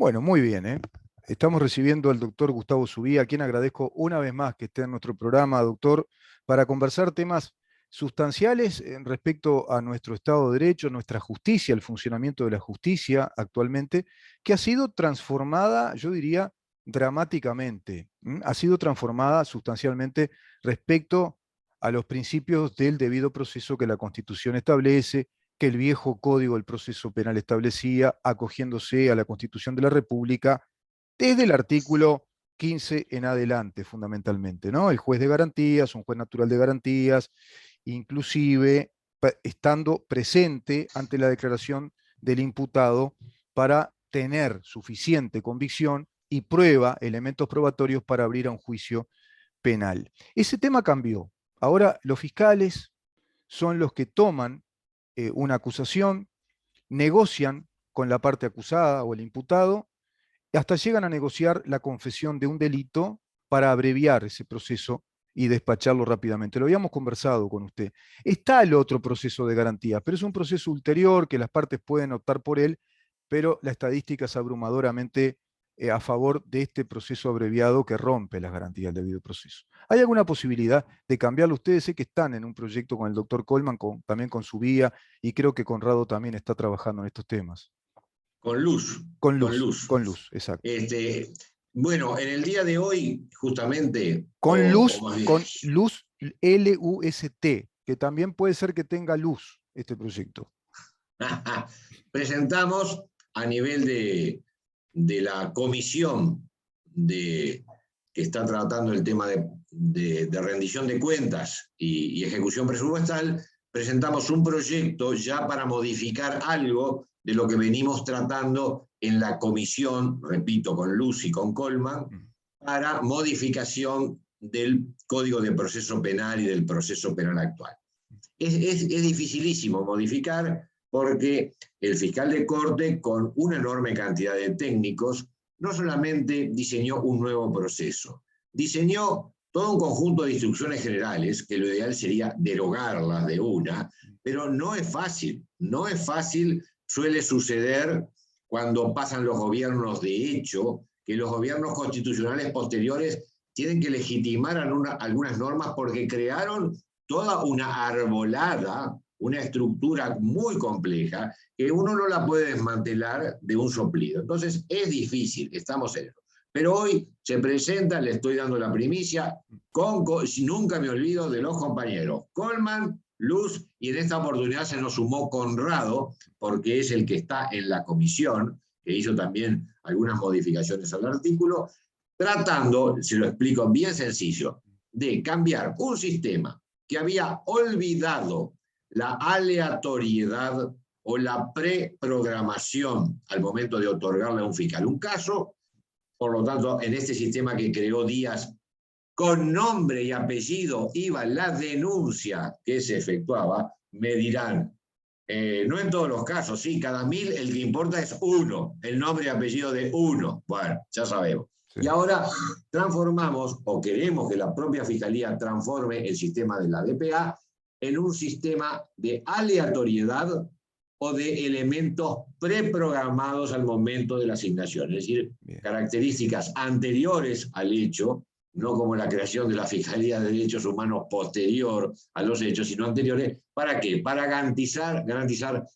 Bueno, muy bien, ¿eh? Estamos recibiendo al doctor Gustavo Subía, a quien agradezco una vez más que esté en nuestro programa, doctor, para conversar temas sustanciales respecto a nuestro Estado de Derecho, nuestra justicia, el funcionamiento de la justicia actualmente, que ha sido transformada, yo diría, dramáticamente. Ha sido transformada sustancialmente respecto a los principios del debido proceso que la Constitución establece, que el viejo Código del Proceso Penal establecía, acogiéndose a la Constitución de la República desde el artículo 15 en adelante, fundamentalmente, ¿no? El juez de garantías, un juez natural de garantías, inclusive estando presente ante la declaración del imputado para tener suficiente convicción y prueba, elementos probatorios para abrir a un juicio penal. Ese tema cambió. Ahora los fiscales son los que toman una acusación, negocian con la parte acusada o el imputado, hasta llegan a negociar la confesión de un delito para abreviar ese proceso y despacharlo rápidamente. Lo habíamos conversado con usted. Está el otro proceso de garantía, pero es un proceso ulterior que las partes pueden optar por él, pero la estadística es abrumadoramente a favor de este proceso abreviado que rompe las garantías del debido proceso. ¿Hay alguna posibilidad de cambiarlo? Ustedes sé que están en un proyecto con el doctor Coleman, también con su vía, y creo que Conrado también está trabajando en estos temas. Con luz, exacto. Bueno, en el día de hoy, justamente, con luz, L-U-S-T, que también puede ser que tenga luz este proyecto. presentamos a nivel de la comisión que está tratando el tema de rendición de cuentas y ejecución presupuestal, presentamos un proyecto ya para modificar algo de lo que venimos tratando en la comisión, repito, con Luz y con Coleman, para modificación del Código de Proceso Penal y del proceso penal actual. Es dificilísimo modificar porque el fiscal de corte, con una enorme cantidad de técnicos, no solamente diseñó un nuevo proceso, diseñó todo un conjunto de instrucciones generales, que lo ideal sería derogarlas de una, pero no es fácil, suele suceder cuando pasan los gobiernos de hecho, que los gobiernos constitucionales posteriores tienen que legitimar algunas normas porque crearon toda una arbolada, una estructura muy compleja, que uno no la puede desmantelar de un soplido. Entonces es difícil, estamos en eso. Pero hoy se presenta, le estoy dando la primicia, nunca me olvido de los compañeros Coleman, Luz, y en esta oportunidad se nos sumó Conrado, porque es el que está en la comisión, que hizo también algunas modificaciones al artículo, tratando, se lo explico bien sencillo, de cambiar un sistema que había olvidado la aleatoriedad o la preprogramación al momento de otorgarle a un fiscal un caso. Por lo tanto, en este sistema que creó Díaz, con nombre y apellido iba la denuncia que se efectuaba. Me dirán, no en todos los casos, sí, cada 1000 el que importa es uno, el nombre y apellido de uno. Bueno, ya sabemos. Sí. Y ahora transformamos, o queremos que la propia Fiscalía transforme el sistema de la DPA en un sistema de aleatoriedad o de elementos preprogramados al momento de la asignación. Es decir, características anteriores al hecho, no como la creación de la Fiscalía de Derechos Humanos posterior a los hechos, sino anteriores. ¿Para qué? Para garantizar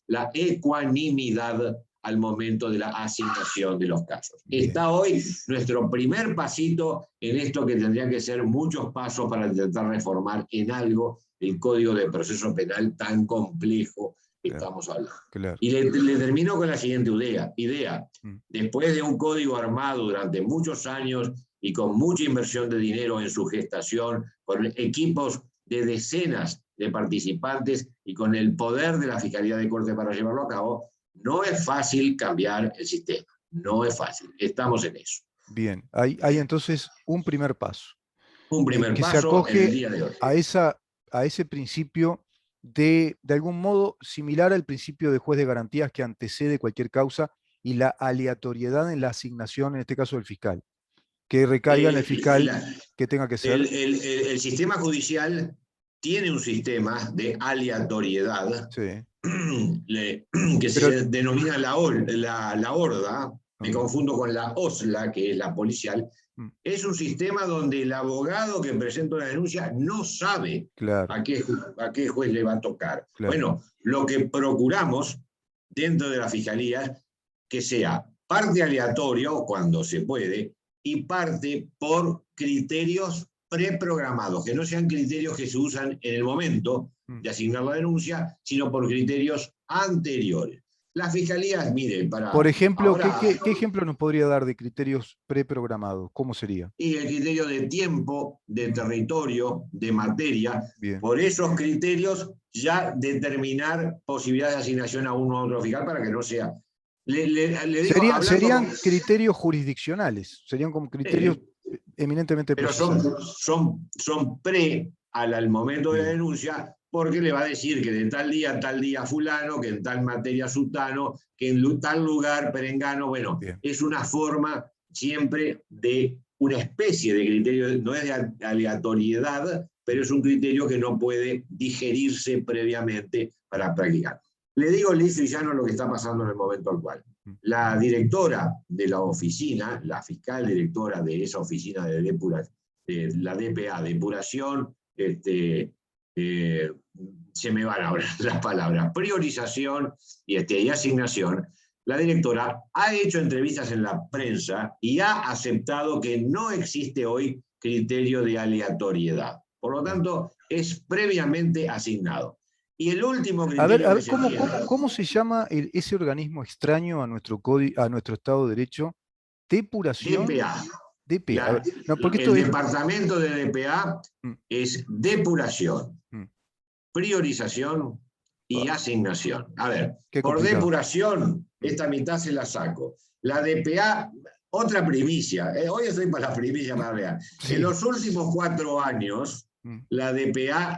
la ecuanimidad al momento de la asignación de los casos. Está hoy nuestro primer pasito en esto que tendrían que ser muchos pasos para intentar reformar en algo el Código de Proceso Penal tan complejo que estamos hablando. Claro. Y le termino con la siguiente idea. Después de un código armado durante muchos años y con mucha inversión de dinero en su gestación, con equipos de decenas de participantes y con el poder de la Fiscalía de Corte para llevarlo a cabo, no es fácil cambiar el sistema. No es fácil. Estamos en eso. Bien, hay entonces un primer paso. Un primer que paso se acoge en el día de hoy. A ese principio de algún modo similar al principio de juez de garantías que antecede cualquier causa y la aleatoriedad en la asignación, en este caso del fiscal. Que recaiga en el fiscal que tenga que ser. El sistema judicial tiene un sistema de aleatoriedad, sí. que se denomina la horda, me confundo con la OSLA, que es la policial, es un sistema donde el abogado que presenta una denuncia no sabe Claro, a qué juez le va a tocar. claro. Bueno, lo que procuramos dentro de la fiscalía, que sea parte aleatorio cuando se puede y parte por criterios preprogramados, que no sean criterios que se usan en el momento de asignar la denuncia, sino por criterios anteriores. Las fiscalías, mire, Por ejemplo, ahora, ¿qué ejemplo nos podría dar de criterios preprogramados? ¿Cómo sería? y el criterio de tiempo, de territorio, de materia, Bien. por esos criterios ya determinar posibilidades de asignación a uno u otro fiscal para que no sea. Le digo, Serían criterios jurisdiccionales, serían como criterios eminentemente pero procesales. son pre al momento de la denuncia, porque le va a decir que de tal día fulano, que en tal materia sutano, que en tal lugar perengano. Bueno, Bien. es una forma siempre de una especie de criterio, no es de aleatoriedad, pero es un criterio que no puede digerirse previamente para practicar. Le digo liso y llano lo que está pasando en el momento actual. La directora de la oficina, la fiscal directora de esa oficina de la DPA, depuración, se me van ahora las palabras, priorización y asignación, la directora ha hecho entrevistas en la prensa y ha aceptado que no existe hoy criterio de aleatoriedad. Por lo tanto, es previamente asignado. Y el último criterio que se tiene... ¿Cómo se llama ese organismo extraño a a nuestro Estado de Derecho? Depuración. DPA. DPA. No, porque el departamento de DPA es depuración, priorización y asignación. A ver, por depuración, esta mitad se la saco. La DPA, otra primicia, hoy estoy para la primicia más real. Sí. En los últimos 4 años, la DPA,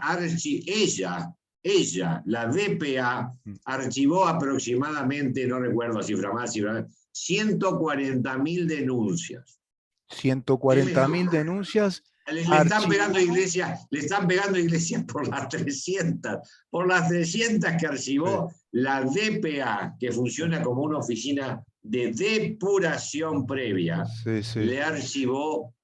la DPA, archivó aproximadamente, no recuerdo cifra más, 140.000 denuncias. 140.000 denuncias. Le están pegando iglesias por las 300. Por las 300 que archivó la DPA, que funciona como una oficina de depuración previa, le archivó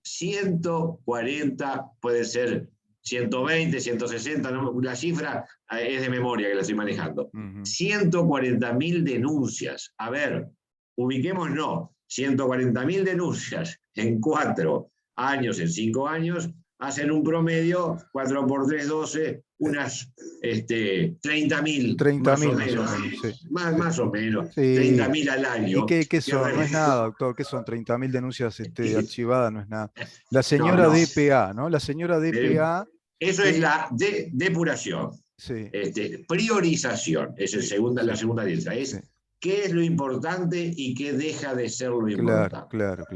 140, puede ser 120, 160, la cifra es de memoria que la estoy manejando. 140.000 denuncias. A ver, ubiquémonos, 140.000 denuncias en 4 años, en 5 años, hacen un promedio, 4 por 3, 12, unas 30.000. 30.000 más o menos. 30.000 al año. ¿Y qué son? No es nada, doctor. ¿Qué son? 30.000 denuncias archivadas, no es nada. La señora DPA, ¿no? La señora DPA. Eso es la depuración. Sí. Priorización, es la segunda letra. Es qué es lo importante y qué deja de ser lo importante. Claro.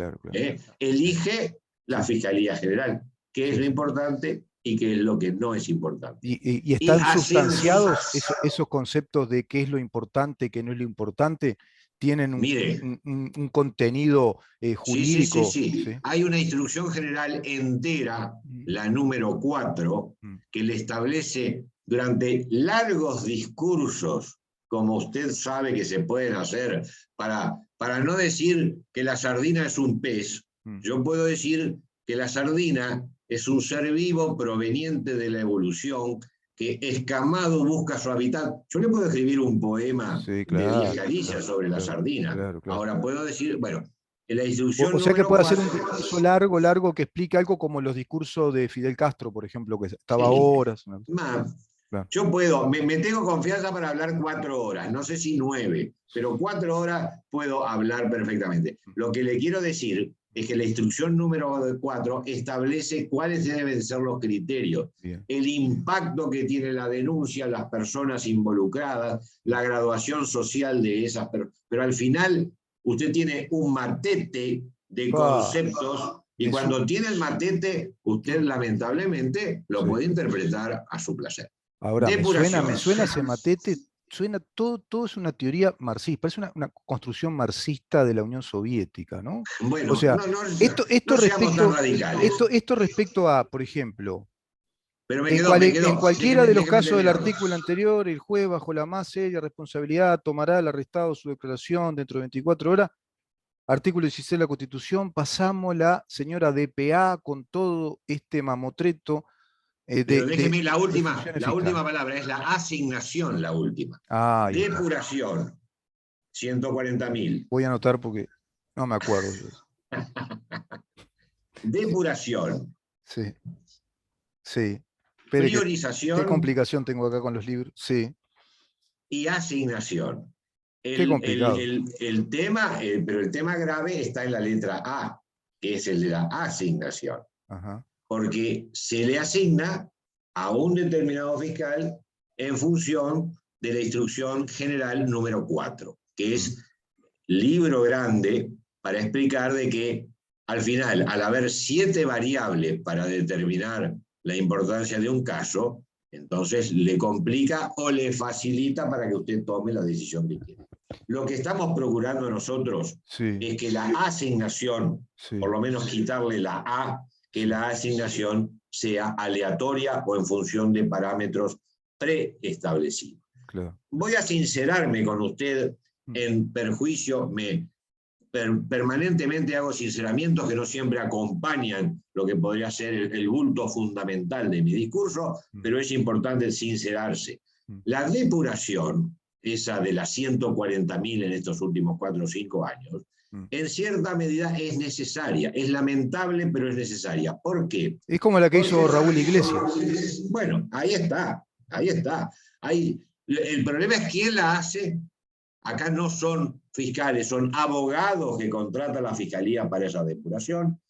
Elige la Fiscalía General qué es lo importante y qué es lo que no es importante. ¿Y están sustanciados esos conceptos de qué es lo importante, qué no es lo importante? ¿Tienen un contenido jurídico? Sí. Hay una instrucción general entera, la número 4, que le establece durante largos discursos, como usted sabe que se pueden hacer, para no decir que la sardina es un pez. Yo puedo decir que la sardina es un ser vivo proveniente de la evolución que escamado busca su hábitat. Yo le puedo escribir un poema de 10 caricias sobre la sardina. Claro. Ahora puedo decir, bueno, en la instrucción. O sea que puede hacer un discurso largo que explique algo como los discursos de Fidel Castro, por ejemplo, que estaba horas. Claro. Yo puedo, me tengo confianza para hablar 4 horas, no sé si 9, pero 4 horas puedo hablar perfectamente. Lo que le quiero decir es que la instrucción número 4 establece cuáles deben ser los criterios, el impacto que tiene la denuncia, las personas involucradas, la graduación social de esas personas, pero al final usted tiene un matete de conceptos y cuando tiene el matete, usted lamentablemente lo puede interpretar a su placer. Ahora, me suena ese matete, todo es una teoría marxista, parece una construcción marxista de la Unión Soviética, ¿no? Bueno, o sea, esto respecto a, por ejemplo, en cualquiera de los casos del artículo anterior, el juez bajo la más seria responsabilidad tomará al arrestado su declaración dentro de 24 horas. artículo 16 de la Constitución, pasamos la señora DPA con todo este mamotreto Pero déjeme la de funciones última fiscales. palabra, es la asignación la última. Ahí está. Depuración, 140.000. Voy a anotar porque no me acuerdo yo. Depuración. Sí, sí. Espere que, Priorización. qué complicación tengo acá con los libros. Sí. Y asignación. Qué complicado. Pero el tema grave está en la letra A, que es el de la asignación. Ajá. Porque se le asigna a un determinado fiscal en función de la instrucción general número 4, que es libro grande para explicar de que al final, al haber 7 variables para determinar la importancia de un caso, entonces le complica o le facilita para que usted tome la decisión que quiere. Lo que estamos procurando nosotros es que la asignación, por lo menos quitarle la A, que la asignación sea aleatoria o en función de parámetros preestablecidos. Claro. Voy a sincerarme con usted en perjuicio, permanentemente hago sinceramientos que no siempre acompañan lo que podría ser el bulto fundamental de mi discurso, pero es importante sincerarse. La depuración, esa de las 140.000 en estos últimos 4 o 5 años, en cierta medida es necesaria, es lamentable, pero es necesaria. ¿Por qué? Es como la que hizo Raúl Iglesias. Bueno, ahí está, ahí está. El problema es quién la hace. Acá no son fiscales, son abogados que contrata la fiscalía para esa depuración.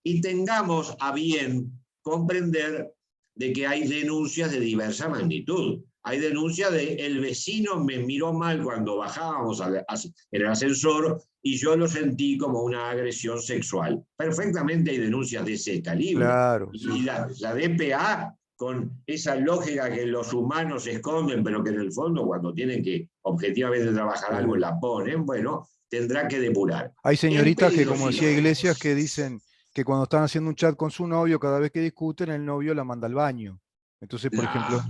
Y tengamos a bien comprender de que hay denuncias de diversa magnitud. Hay denuncias de el vecino me miró mal cuando bajábamos en el ascensor y yo lo sentí como una agresión sexual. Perfectamente hay denuncias de ese calibre. Claro. Y la DPA, con esa lógica que los humanos esconden, pero que en el fondo cuando tienen que objetivamente trabajar algo la ponen, bueno, tendrá que depurar. Hay señoritas que, como decía Iglesias, que dicen que cuando están haciendo un chat con su novio, cada vez que discuten, el novio la manda al baño. Entonces, por ejemplo,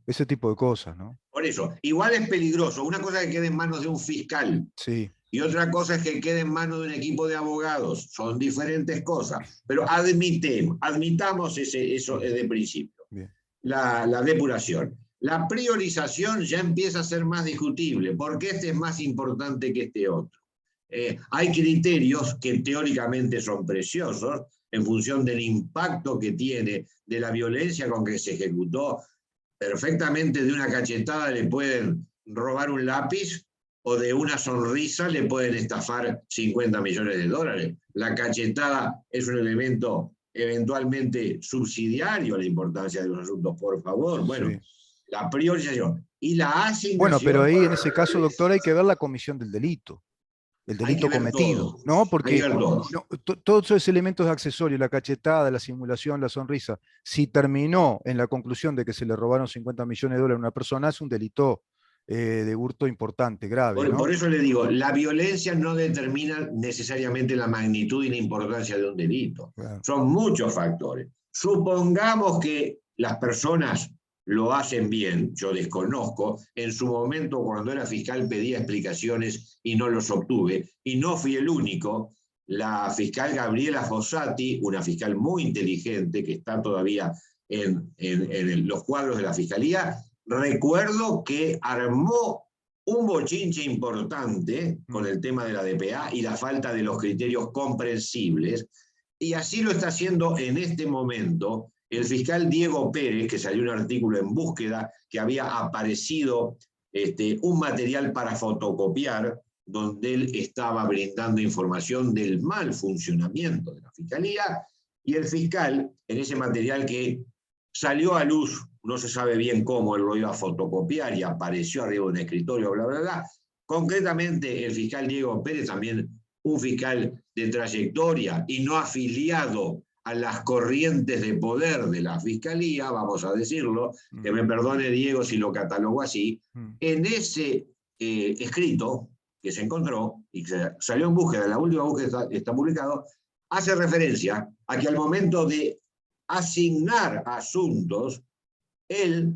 ese tipo de cosas, ¿no? Por eso, igual es peligroso. Una cosa es que quede en manos de un fiscal. Sí. Y otra cosa es que quede en manos de un equipo de abogados. Son diferentes cosas. Pero admitamos eso de principio. La depuración. La priorización ya empieza a ser más discutible, porque este es más importante que este otro. Hay criterios que teóricamente son preciosos en función del impacto que tiene, de la violencia con que se ejecutó. Perfectamente de una cachetada le pueden robar un lápiz o de una sonrisa le pueden estafar 50 millones de dólares. La cachetada es un elemento eventualmente subsidiario a la importancia de los asuntos, por favor. Bueno, la priorización y la asignación. Bueno, pero ahí en ese caso, doctor, hay que ver la comisión del delito. El delito cometido, ¿no? Porque todos esos elementos accesorios, la cachetada, la simulación, la sonrisa, si terminó en la conclusión de que se le robaron 50 millones de dólares a una persona, es un delito de hurto importante, grave, ¿no? Por eso le digo, la violencia no determina necesariamente la magnitud y la importancia de un delito. Claro. Son muchos factores. Supongamos que las personas lo hacen bien, yo desconozco, en su momento cuando era fiscal pedía explicaciones y no los obtuve, y no fui el único. La fiscal Gabriela Fossati, una fiscal muy inteligente que está todavía en los cuadros de la fiscalía, recuerdo que armó un bochinche importante con el tema de la DPA y la falta de los criterios comprensibles, y así lo está haciendo en este momento el fiscal Diego Pérez, que salió un artículo en Búsqueda, que había aparecido un material para fotocopiar, donde él estaba brindando información del mal funcionamiento de la fiscalía, y el fiscal, en ese material que salió a luz, no se sabe bien cómo él lo iba a fotocopiar y apareció arriba de un escritorio, bla, bla, bla. Concretamente, el fiscal Diego Pérez, también un fiscal de trayectoria y no afiliado a las corrientes de poder de la fiscalía, vamos a decirlo, que me perdone Diego si lo catalogo así, en ese escrito que se encontró y que salió en Búsqueda, la última búsqueda está publicado, hace referencia a que al momento de asignar asuntos, él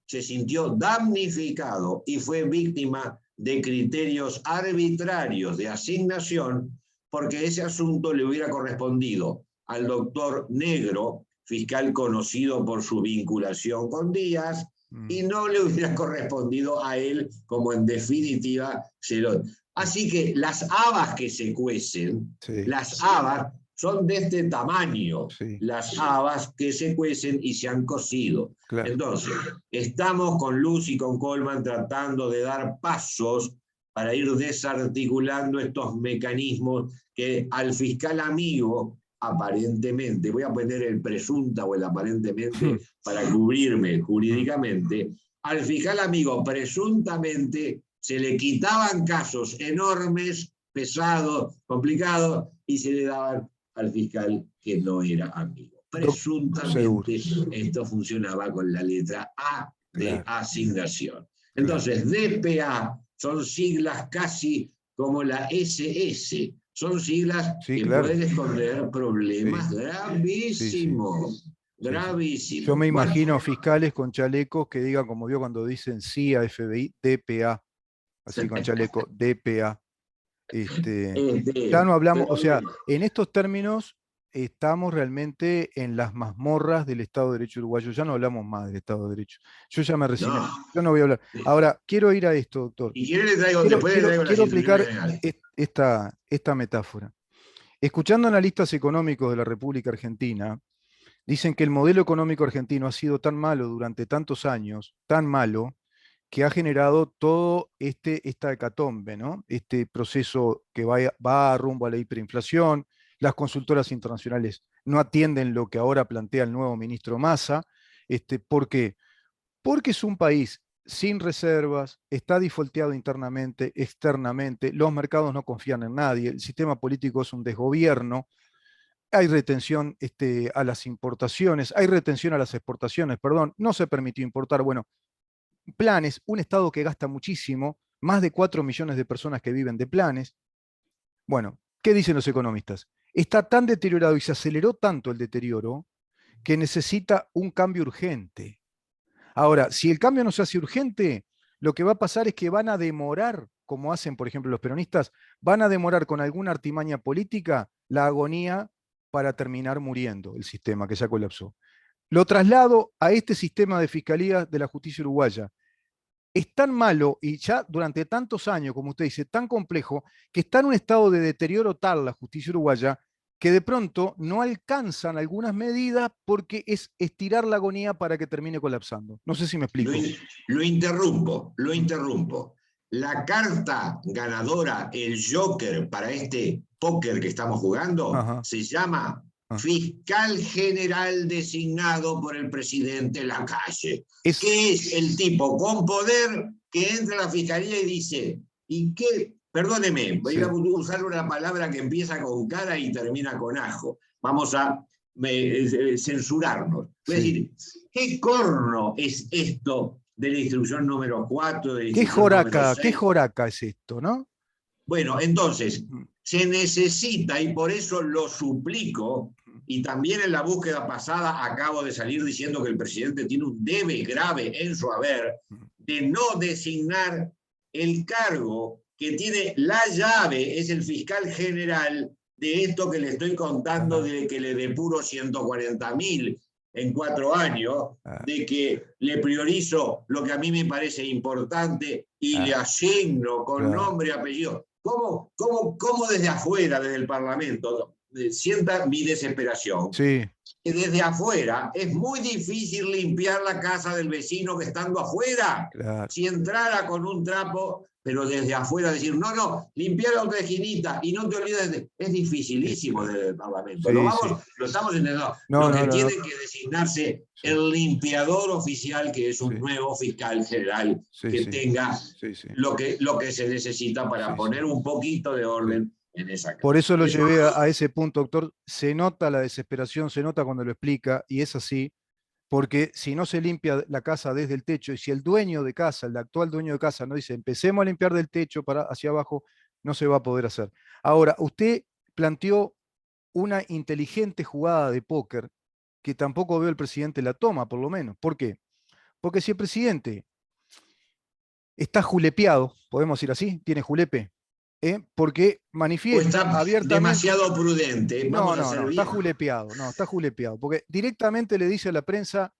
se sintió damnificado y fue víctima de criterios arbitrarios de asignación porque ese asunto le hubiera correspondido al doctor Negro, fiscal conocido por su vinculación con Díaz, y no le hubiera correspondido a él, como en definitiva se lo... Así que las habas que se cuecen, sí, las habas son de este tamaño, sí, las habas que se cuecen y se han cocido. claro. Entonces, estamos con Luz y con Coleman tratando de dar pasos para ir desarticulando estos mecanismos que al fiscal amigo, aparentemente, voy a poner el presunta o el aparentemente para cubrirme jurídicamente, al fiscal amigo presuntamente se le quitaban casos enormes, pesados, complicados, y se le daban al fiscal que no era amigo. Seguro, Presuntamente esto funcionaba con la letra A de claro, asignación. claro. Entonces, DPA son siglas casi como la SS, son siglas Sí, que claro. pueden esconder Sí, problemas sí, sí, gravísimos, sí, sí. Yo gravísimos. me Bueno, imagino fiscales con chalecos que digan, como vio cuando dicen sí a FBI, DPA, así con chaleco, DPA. Ya no hablamos, o pero sea, en estos términos estamos realmente en las mazmorras del Estado de Derecho uruguayo, ya no hablamos más del Estado de Derecho. Yo ya me resigné, no. yo no voy a hablar. Ahora, quiero ir a esto, doctor. Y quiero le traigo, después le traigo las Quiero instituciones aplicar generales. esta metáfora. Escuchando analistas económicos de la República Argentina, dicen que el modelo económico argentino ha sido tan malo durante tantos años, tan malo, que ha generado todo esta hecatombe, ¿no? Este proceso que va rumbo a la hiperinflación. Las consultoras internacionales no atienden lo que ahora plantea el nuevo ministro Massa. ¿Por qué? Porque es un país sin reservas, está defaulteado internamente, externamente, los mercados no confían en nadie, el sistema político es un desgobierno, hay retención a las importaciones, hay retención a las exportaciones, perdón, no se permitió importar. Bueno, planes, un Estado que gasta muchísimo, más de 4 millones de personas que viven de planes. Bueno, ¿qué dicen los economistas? Está tan deteriorado y se aceleró tanto el deterioro que necesita un cambio urgente. Ahora, si el cambio no se hace urgente, lo que va a pasar es que van a demorar, como hacen, por ejemplo, los peronistas, van a demorar con alguna artimaña política la agonía para terminar muriendo el sistema que ya colapsó. Lo traslado a este sistema de fiscalía de la justicia uruguaya. Es tan malo y ya durante tantos años, como usted dice, tan complejo, que está en un estado de deterioro tal la justicia uruguaya que de pronto no alcanzan algunas medidas porque es estirar la agonía para que termine colapsando. No sé si me Lo, explico. lo interrumpo, lo interrumpo. La carta ganadora, el Joker para este póker que estamos jugando, Ajá, se llama ajá. fiscal general designado por el presidente Lacalle, Es, que es el tipo con poder que entra a la fiscalía y dice, ¿y qué? Perdóneme, voy a sí, usar una palabra que empieza con cara y termina con ajo. Vamos a censurarnos. Es sí. decir, ¿qué corno es esto de la instrucción número 4, de la instrucción número Qué 6? joraca es esto, ¿no? Bueno, entonces, Mm, se necesita, y por eso lo suplico, mm, y también en la búsqueda pasada acabo de salir diciendo que el presidente tiene un debe grave en su haber mm. de no designar el cargo que tiene la llave, es el fiscal general de esto que le estoy contando, Ah, de que le depuro 140.000 en 4 años, ah, de que le priorizo lo que a mí me parece importante y le ah, asigno con claro. nombre y apellido. ¿Cómo desde afuera, desde el Parlamento, sienta mi desesperación? Sí, Que desde afuera es muy difícil limpiar la casa del vecino que estando afuera, claro. si entrara con un trapo, pero desde afuera decir, no, limpia la otra esquinita y no te olvides es dificilísimo Claro. desde el Parlamento. Sí, sí. Lo estamos entendiendo. No, Lo que no, no, tiene no. que designarse Sí, el limpiador oficial, que es un sí, nuevo fiscal general sí, que sí, tenga sí, sí, lo que se necesita para sí, sí, poner un poquito de sí. orden en esa Por casa. eso lo Eso, llevé a ese punto, doctor. Se nota la desesperación, se nota cuando lo explica, y es así, porque si no se limpia la casa desde el techo, y si el dueño de casa, el actual dueño de casa, no dice empecemos a limpiar del techo para hacia abajo, no se va a poder hacer. Ahora, usted planteó una inteligente jugada de póker que tampoco veo el presidente la toma, por lo menos. ¿Por qué? Porque si el presidente está julepeado, podemos decir así, tiene julepe, porque O manifiesta está abiertamente. demasiado prudente, No, vamos a no, ser no, está viejos. julepeado, no, está julepeado, porque directamente le dice a la prensa,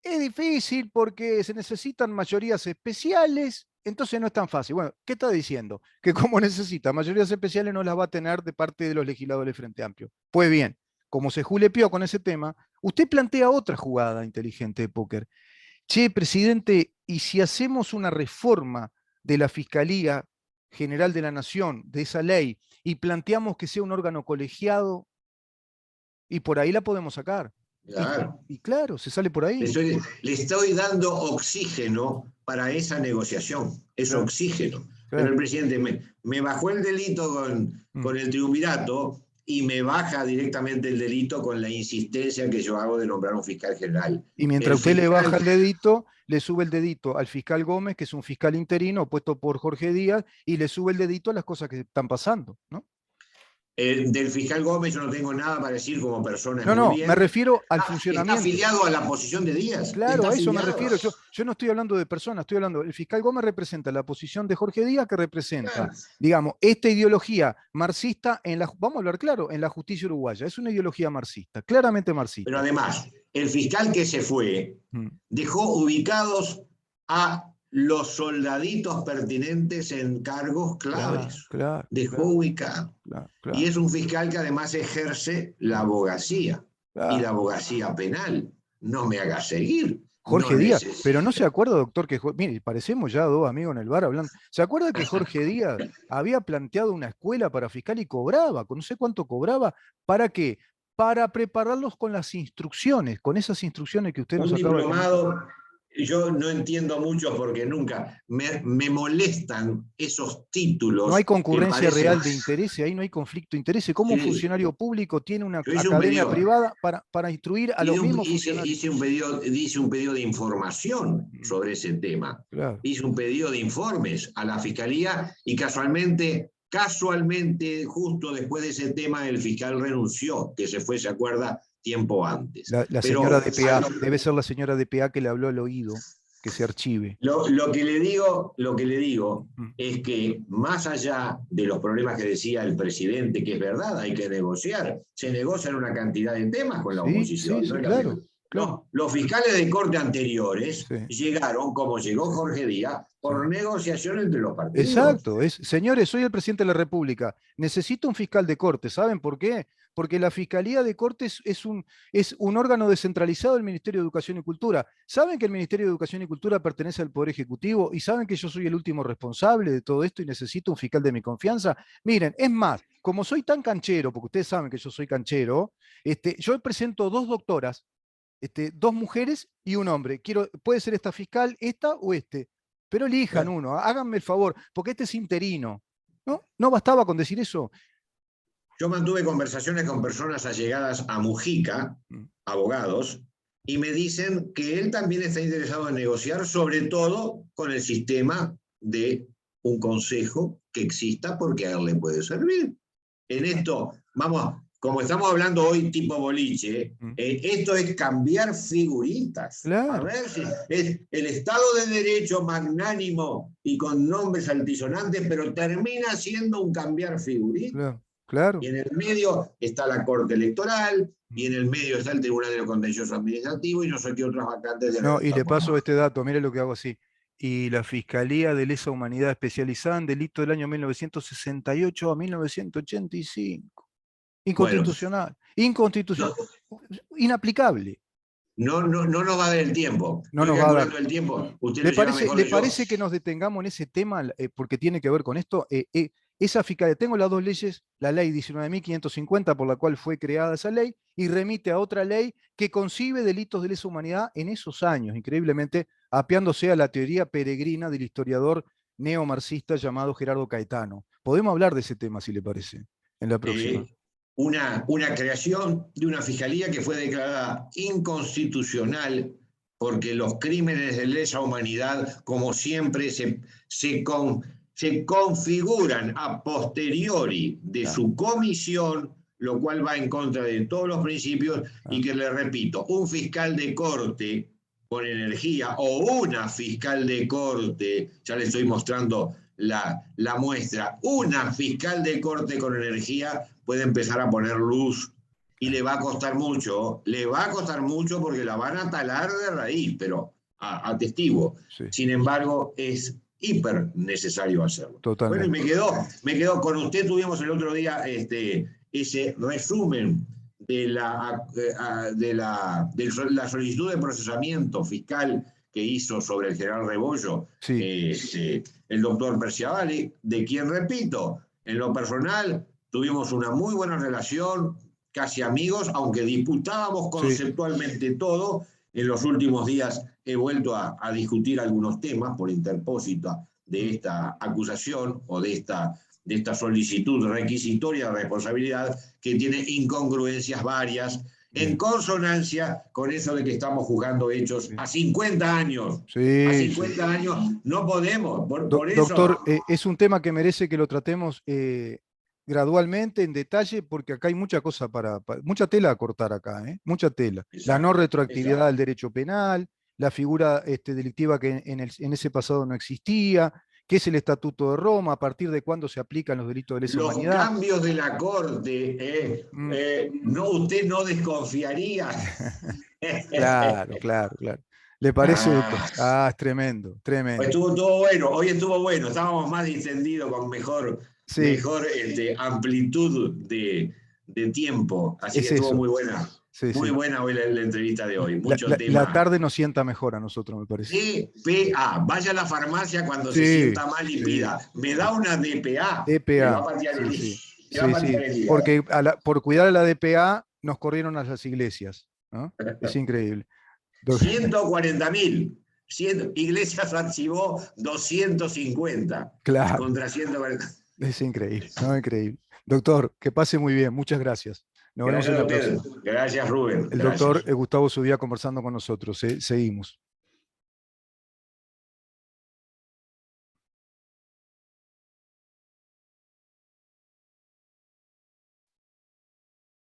es difícil porque se necesitan mayorías especiales, entonces no es tan fácil. Bueno, ¿qué está diciendo? Que como necesita mayorías especiales no las va a tener de parte de los legisladores del Frente Amplio. Pues bien, como se julepeó con ese tema, usted plantea otra jugada inteligente de póker. Che, presidente, ¿y si hacemos una reforma de la Fiscalía General de la Nación, de esa ley, y planteamos que sea un órgano colegiado, y por ahí la podemos sacar? Claro. Y claro, se sale por ahí. Le estoy dando oxígeno para esa negociación, es Claro, oxígeno. Pero claro. el presidente me bajó el delito Mm. con el triunvirato y me baja directamente el delito con la insistencia que yo hago de nombrar un fiscal general. Y mientras El usted le baja fiscal el dedito, le sube el dedito al fiscal Gómez, que es un fiscal interino puesto por Jorge Díaz, y le sube el dedito a las cosas que están pasando, ¿no? Del fiscal Gómez yo no tengo nada para decir como persona, es No, muy no, me bien. refiero al Está funcionamiento. afiliado a la posición de Díaz, Claro, está a eso me afiliado. refiero. Yo no estoy hablando de personas, estoy hablando, el fiscal Gómez representa la posición de Jorge Díaz, que representa, Claro. digamos, esta ideología marxista vamos a hablar claro, en la justicia uruguaya. Es una ideología marxista, claramente Pero marxista. además, el fiscal que se fue Mm. dejó ubicados a los soldaditos pertinentes en cargos Claro, claves. claro, Dejó claro, ubicado. claro, Y claro, es un fiscal que además ejerce la claro, abogacía y la claro. abogacía penal. No me haga seguir. No Jorge Díaz, pero no se necesita. acuerda, doctor, mire, parecemos ya dos amigos en el bar hablando. ¿Se acuerda que Jorge Díaz había planteado una escuela para fiscal y cobraba, con no sé cuánto cobraba? ¿Para qué? Para prepararlos con las instrucciones, con esas instrucciones que usted nos Un acaba de comentar. diplomado, yo no entiendo mucho porque nunca me molestan esos No hay títulos que concurrencia parecen. real de intereses, ahí no hay conflicto de intereses. ¿Cómo un Sí, funcionario público tiene una yo hice un academia pedido, privada para instruir a los mismos funcionarios? hice un pedido de información Mm. sobre ese tema. Claro. Hice un pedido de informes a la Fiscalía y casualmente, justo después de ese tema, el fiscal renunció, que se fue, se acuerda, tiempo antes. La señora Pero DPA, debe ser la señora DPA que le habló al oído, que se archive. lo que le digo Mm. es que más allá de los problemas que decía el presidente, que es verdad, hay que negociar, se negocian una cantidad de temas con la Sí, sí, oposición. No sí, es la primera. claro, claro. Los fiscales de corte anteriores Sí, llegaron, como llegó sí, Jorge Díaz, sí. por negociación entre los partidos. Exacto, señores, soy el presidente de la República, necesito un fiscal de corte, ¿saben por qué? Porque la Fiscalía de Cortes es un órgano descentralizado del Ministerio de Educación y Cultura. ¿Saben que el Ministerio de Educación y Cultura pertenece al Poder Ejecutivo? ¿Y saben que yo soy el último responsable de todo esto y necesito un fiscal de mi confianza? Miren, es más, como soy tan canchero, porque ustedes saben que yo soy canchero, yo presento dos doctoras, dos mujeres y un hombre. Puede ser esta fiscal, esta o este. Pero elijan uno, háganme el favor, porque este es interino. ¿No? ¿No bastaba con decir eso? Yo mantuve conversaciones con personas allegadas a Mujica, Mm. abogados, y me dicen que él también está interesado en negociar, sobre todo con el sistema de un consejo que exista, porque a él le puede servir. En esto, vamos, como estamos hablando hoy tipo boliche, Mm. esto es cambiar figuritas. A Claro, ver si es el Estado de Derecho magnánimo y con nombres altisonantes, pero termina siendo un cambiar figuritas. claro, claro. Y en el medio está la Corte Electoral, y Mm. en el medio está el Tribunal de lo Contencioso Administrativo, y no sé qué otras vacantes deben No, y estar le por paso más. este dato, mire lo que hago así. Y la Fiscalía de Lesa Humanidad especializada en delitos del año 1968 a 1985. Bueno, Inconstitucional, inconstitucional, no, inaplicable. no nos va a dar el tiempo. No Estoy nos va a dar. calculando el tiempo, usted lo lleva mejor Le que yo. parece que nos detengamos en ese tema porque tiene que ver con esto? Esa fiscalía, tengo las dos leyes, la ley 19.550 por la cual fue creada esa ley y remite a otra ley que concibe delitos de lesa humanidad en esos años, increíblemente apeándose a la teoría peregrina del historiador neomarxista llamado Gerardo Caetano. Podemos hablar de ese tema, si le parece, en la próxima. eh, una creación de una fiscalía que fue declarada inconstitucional porque los crímenes de lesa humanidad, como siempre, se configuran a posteriori de Claro, su comisión, lo cual va en contra de todos los principios y claro. que, le repito, un fiscal de corte con energía o una fiscal de corte, ya le estoy mostrando la muestra. Una fiscal de corte con energía puede empezar a poner luz y le va a costar mucho porque la van a talar de raíz, pero a testigo. Sí, Sin embargo, es hiper necesario hacerlo. Bueno, y totalmente. me quedó con usted, tuvimos el otro día ese resumen de la solicitud de procesamiento fiscal que hizo sobre el general Rebollo Sí, el doctor Perciavali, de quien, repito, en lo personal tuvimos una muy buena relación, casi amigos, aunque disputábamos sí. conceptualmente todo. En los últimos días he vuelto a discutir algunos temas por interpósito de Mm, esta acusación o de esta solicitud requisitoria de responsabilidad que tiene incongruencias varias en bien. consonancia con eso de que estamos juzgando hechos Bien. a 50 años. A Sí, sí. 50 años no podemos, por eso. Doctor, es un tema que merece que lo tratemos gradualmente, en detalle, porque acá hay mucha cosa mucha tela a cortar acá, ¿eh? Mucha tela. La no Exacto, retroactividad exacto. del derecho penal, la figura delictiva que en ese pasado no existía, qué es el Estatuto de Roma, a partir de cuándo se aplican los delitos de lesa Los humanidad. cambios de la Corte, Mm, no, usted no desconfiaría. claro, claro, claro. ¿Le parece, doctor? Ah, Ah, es tremendo, tremendo. estuvo bueno, hoy estuvo bueno, estábamos más distendidos con Sí, mejor amplitud de tiempo, así que es estuvo eso. Sí, muy sí. buena hoy la entrevista de hoy, mucho La tema. tarde nos sienta mejor a nosotros, me parece. DPA, vaya a la farmacia cuando se Sí, sienta mal y sí, pida, me da sí. una DPA, le va a DPA, patear sí, sí. le va a Sí, patear sí. el hígado. Porque por cuidar a la DPA nos corrieron a las iglesias, ¿no? Es increíble. Doc- 140.000. Iglesias archivó 250 Claro, contra 140. es increíble, ¿no? Increíble. Doctor, que pase muy bien. Muchas gracias. Nos vemos Gracias en a la usted. próxima. Gracias, Rubén. El doctor Gracias. Gustavo Subía conversando con nosotros. Seguimos.